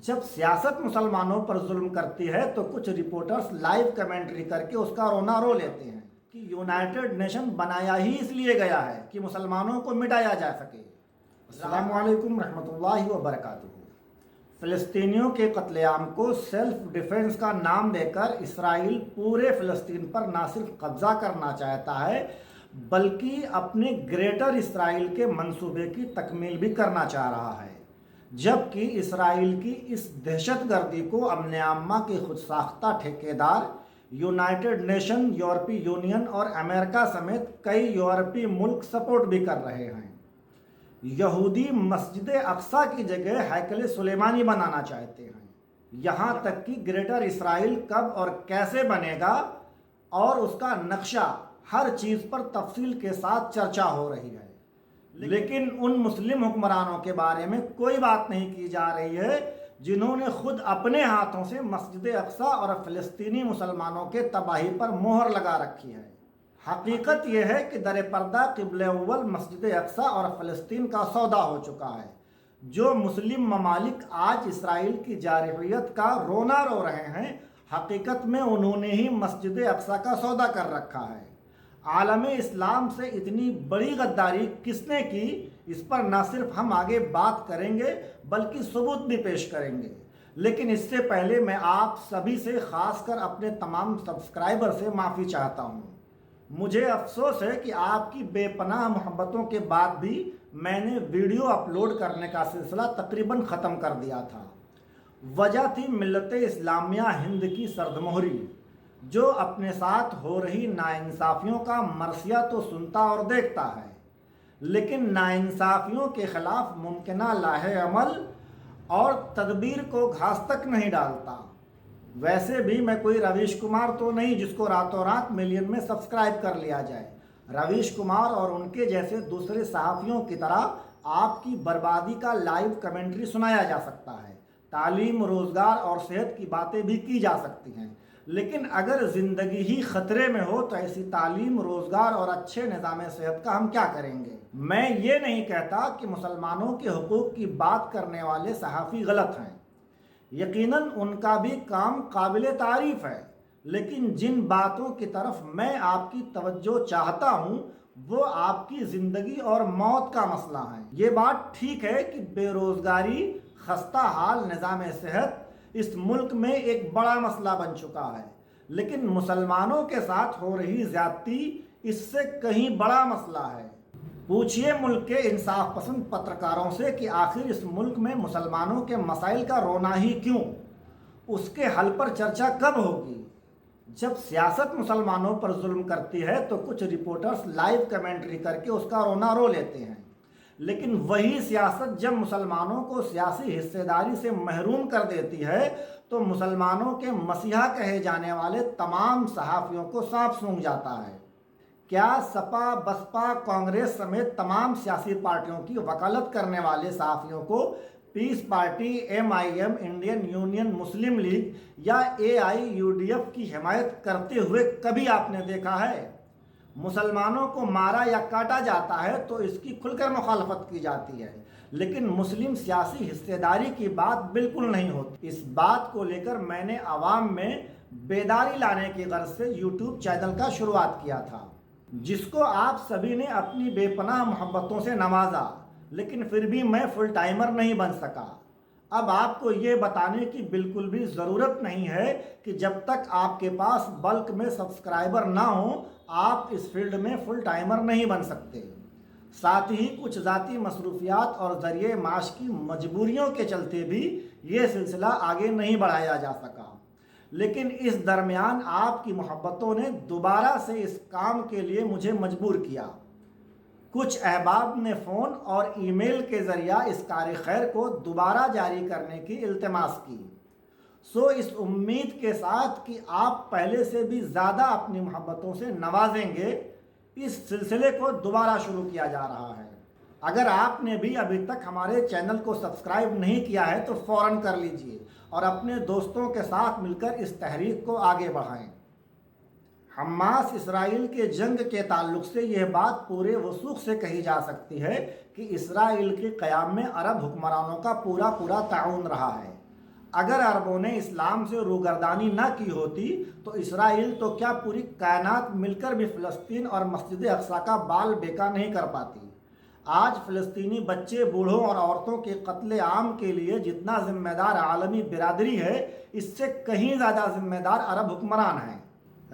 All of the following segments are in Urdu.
جب سیاست مسلمانوں پر ظلم کرتی ہے تو کچھ رپورٹرز لائیو کمنٹری کر کے اس کا رونا رو لیتے ہیں کہ یونائٹڈ نیشن بنایا ہی اس لیے گیا ہے کہ مسلمانوں کو مٹایا جا سکے۔ السلام علیکم رحمۃ اللہ وبرکاتہ۔ فلسطینیوں کے قتل عام کو سیلف ڈیفنس کا نام دے کر اسرائیل پورے فلسطین پر نہ صرف قبضہ کرنا چاہتا ہے بلکہ اپنے گریٹر اسرائیل کے منصوبے کی تکمیل بھی کرنا چاہ رہا ہے، جبکہ اسرائیل کی اس دہشت گردی کو امن عامہ کے خود ساختہ ٹھیکیدار یونائٹڈ نیشن، یورپی یونین اور امریکہ سمیت کئی یورپی ملک سپورٹ بھی کر رہے ہیں۔ یہودی مسجد اقصیٰ کی جگہ ہیکل سلیمانی بنانا چاہتے ہیں، یہاں تک کہ گریٹر اسرائیل کب اور کیسے بنے گا اور اس کا نقشہ ہر چیز پر تفصیل کے ساتھ چرچا ہو رہی ہے، لیکن ان مسلم حکمرانوں کے بارے میں کوئی بات نہیں کی جا رہی ہے جنہوں نے خود اپنے ہاتھوں سے مسجد اقصیٰ اور فلسطینی مسلمانوں کے تباہی پر مہر لگا رکھی ہے۔ حقیقت یہ ہے کہ در پردہ قبلہ اول مسجد اقصیٰ اور فلسطین کا سودا ہو چکا ہے۔ جو مسلم ممالک آج اسرائیل کی جارحیت کا رونا رو رہے ہیں، حقیقت میں انہوں نے ہی مسجد اقصیٰ کا سودا کر رکھا ہے۔ عالم اسلام سے اتنی بڑی غداری کس نے کی، اس پر نہ صرف ہم آگے بات کریں گے بلکہ ثبوت بھی پیش کریں گے، لیکن اس سے پہلے میں آپ سبھی سے، خاص کر اپنے تمام سبسکرائبر سے معافی چاہتا ہوں۔ مجھے افسوس ہے کہ آپ کی بے پناہ محبتوں کے بعد بھی میں نے ویڈیو اپلوڈ کرنے کا سلسلہ تقریباً ختم کر دیا تھا۔ وجہ تھی ملت اسلامیہ ہند کی سردمہری، جو اپنے ساتھ ہو رہی ناانصافیوں کا مرثیہ تو سنتا اور دیکھتا ہے، لیکن ناانصافیوں کے خلاف ممکنہ لاہ عمل اور تدبیر کو گھاس تک نہیں ڈالتا۔ ویسے بھی میں کوئی رویش کمار تو نہیں جس کو راتوں رات ملین میں سبسکرائب کر لیا جائے۔ رویش کمار اور ان کے جیسے دوسرے صحافیوں کی طرح آپ کی بربادی کا لائیو کمنٹری سنایا جا سکتا ہے، تعلیم، روزگار اور صحت کی باتیں بھی کی جا سکتی ہیں، لیکن اگر زندگی ہی خطرے میں ہو تو ایسی تعلیم، روزگار اور اچھے نظام صحت کا ہم کیا کریں گے؟ میں یہ نہیں کہتا کہ مسلمانوں کے حقوق کی بات کرنے والے صحافی غلط ہیں، یقیناً ان کا بھی کام قابل تعریف ہے، لیکن جن باتوں کی طرف میں آپ کی توجہ چاہتا ہوں وہ آپ کی زندگی اور موت کا مسئلہ ہے۔ یہ بات ٹھیک ہے کہ بے روزگاری، خستہ حال نظام صحت اس ملک میں ایک بڑا مسئلہ بن چکا ہے، لیکن مسلمانوں کے ساتھ ہو رہی زیادتی اس سے کہیں بڑا مسئلہ ہے۔ پوچھئے ملک کے انصاف پسند پترکاروں سے کہ آخر اس ملک میں مسلمانوں کے مسائل کا رونا ہی کیوں؟ اس کے حل پر چرچا کب ہوگی؟ جب سیاست مسلمانوں پر ظلم کرتی ہے تو کچھ رپورٹرز لائیو کمنٹری کر کے اس کا رونا رو لیتے ہیں، لیکن وہی سیاست جب مسلمانوں کو سیاسی حصہ داری سے محروم کر دیتی ہے تو مسلمانوں کے مسیحا کہے جانے والے تمام صحافیوں کو سانپ سونگھ جاتا ہے۔ کیا سپا، بسپا، کانگریس سمیت تمام سیاسی پارٹیوں کی وکالت کرنے والے صحافیوں کو پیس پارٹی، MIM، انڈین یونین مسلم لیگ یا AIUDF کی حمایت کرتے ہوئے کبھی آپ نے دیکھا ہے؟ مسلمانوں کو مارا یا کاٹا جاتا ہے تو اس کی کھل کر مخالفت کی جاتی ہے، لیکن مسلم سیاسی حصہ داری کی بات بالکل نہیں ہوتی۔ اس بات کو لے کر میں نے عوام میں بیداری لانے کی غرض سے YouTube چینل کا شروعات کیا تھا، جس کو آپ سبھی نے اپنی بے پناہ محبتوں سے نوازا، لیکن پھر بھی میں فل ٹائمر نہیں بن سکا۔ اب آپ کو یہ بتانے کی بالکل بھی ضرورت نہیں ہے کہ جب تک آپ کے پاس بلک میں سبسکرائبر نہ ہوں آپ اس فیلڈ میں فل ٹائمر نہیں بن سکتے۔ ساتھ ہی کچھ ذاتی مصروفیات اور ذریعہ معاش کی مجبوریوں کے چلتے بھی یہ سلسلہ آگے نہیں بڑھایا جا سکا، لیکن اس درمیان آپ کی محبتوں نے دوبارہ سے اس کام کے لیے مجھے مجبور کیا۔ کچھ احباب نے فون اور ای میل کے ذریعہ اس کار خیر کو دوبارہ جاری کرنے کی التماس کی۔ سو اس امید کے ساتھ کہ آپ پہلے سے بھی زیادہ اپنی محبتوں سے نوازیں گے، اس سلسلے کو دوبارہ شروع کیا جا رہا ہے۔ اگر آپ نے بھی ابھی تک ہمارے چینل کو سبسکرائب نہیں کیا ہے تو فوراً کر لیجئے اور اپنے دوستوں کے ساتھ مل کر اس تحریک کو آگے بڑھائیں۔ حماس اسرائیل کے جنگ کے تعلق سے یہ بات پورے وثوق سے کہی جا سکتی ہے کہ اسرائیل کے قیام میں عرب حکمرانوں کا پورا تعاون رہا ہے۔ اگر عربوں نے اسلام سے روگردانی نہ کی ہوتی تو اسرائیل تو کیا پوری کائنات مل کر بھی فلسطین اور مسجد اقصیٰ کا بال بیکا نہیں کر پاتی۔ آج فلسطینی بچے، بوڑھوں اور عورتوں کے قتل عام کے لیے جتنا ذمہ دار عالمی برادری ہے، اس سے کہیں زیادہ ذمہ دار عرب حکمران ہیں۔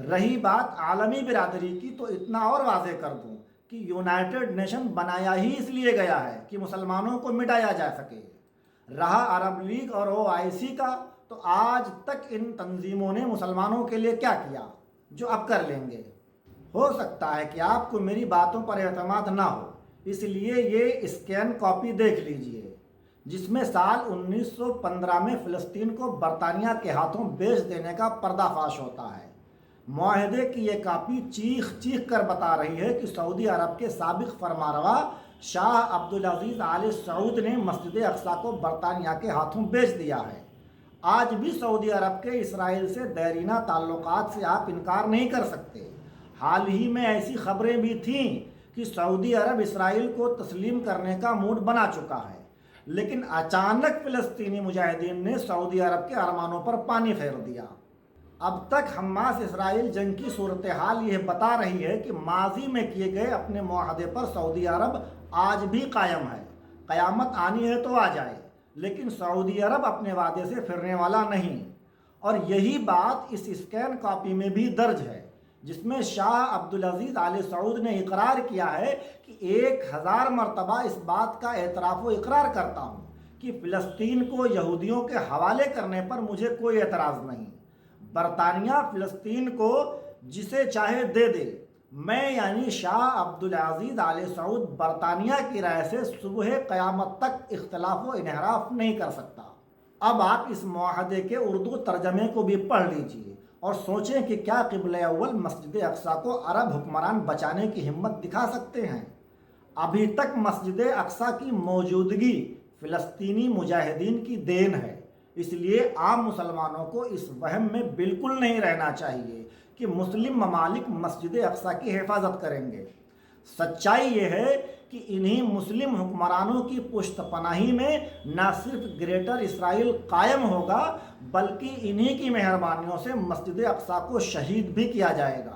رہی بات عالمی برادری کی، تو اتنا اور واضح کر دوں کہ یونائٹڈ نیشن بنایا ہی اس لیے گیا ہے کہ مسلمانوں کو مٹایا جا سکے۔ رہا عرب لیگ اور OIC کا، تو آج تک ان تنظیموں نے مسلمانوں کے لیے کیا کیا جو اب کر لیں گے؟ ہو سکتا ہے کہ آپ کو میری باتوں پر اعتماد نہ ہو، اس لیے یہ اسکین کاپی دیکھ لیجئے، جس میں سال 1915 میں فلسطین کو برطانیہ کے ہاتھوں بیچ دینے کا پردہ فاش ہوتا ہے۔ معاہدے کی یہ کاپی چیخ چیخ کر بتا رہی ہے کہ سعودی عرب کے سابق فرمانروا شاہ عبدالعزیز آل سعود نے مسجد اقصیٰ کو برطانیہ کے ہاتھوں بیچ دیا ہے۔ آج بھی سعودی عرب کے اسرائیل سے دیرینہ تعلقات سے آپ انکار نہیں کر سکتے۔ حال ہی میں ایسی خبریں بھی تھیں کہ سعودی عرب اسرائیل کو تسلیم کرنے کا موڈ بنا چکا ہے، لیکن اچانک فلسطینی مجاہدین نے سعودی عرب کے ارمانوں پر پانی پھیر دیا۔ اب تک حماس اسرائیل جنگ کی صورتحال یہ بتا رہی ہے کہ ماضی میں کیے گئے اپنے معاہدے پر سعودی عرب آج بھی قائم ہے۔ قیامت آنی ہے تو آ جائے، لیکن سعودی عرب اپنے وعدے سے پھرنے والا نہیں۔ اور یہی بات اس اسکین کاپی میں بھی درج ہے، جس میں شاہ عبدالعزیز آل سعود نے اقرار کیا ہے کہ 1000 مرتبہ اس بات کا اعتراف و اقرار کرتا ہوں کہ فلسطین کو یہودیوں کے حوالے کرنے پر مجھے کوئی اعتراض نہیں۔ برطانیہ فلسطین کو جسے چاہے دے دے، میں یعنی شاہ عبدالعزیز آل سعود برطانیہ کی رائے سے صبح قیامت تک اختلاف و انحراف نہیں کر سکتا۔ اب آپ اس معاہدے کے اردو ترجمے کو بھی پڑھ لیجئے اور سوچیں کہ کیا قبلہ اول مسجد اقصیٰ کو عرب حکمران بچانے کی ہمت دکھا سکتے ہیں؟ ابھی تک مسجد اقصیٰ کی موجودگی فلسطینی مجاہدین کی دین ہے، اس لیے عام مسلمانوں کو اس وہم میں بالکل نہیں رہنا چاہیے کہ مسلم ممالک مسجد اقصیٰ کی حفاظت کریں گے۔ سچائی یہ ہے کہ انہی مسلم حکمرانوں کی پشت پناہی میں نہ صرف گریٹر اسرائیل قائم ہوگا، بلکہ انہی کی مہربانیوں سے مسجد اقصیٰ کو شہید بھی کیا جائے گا۔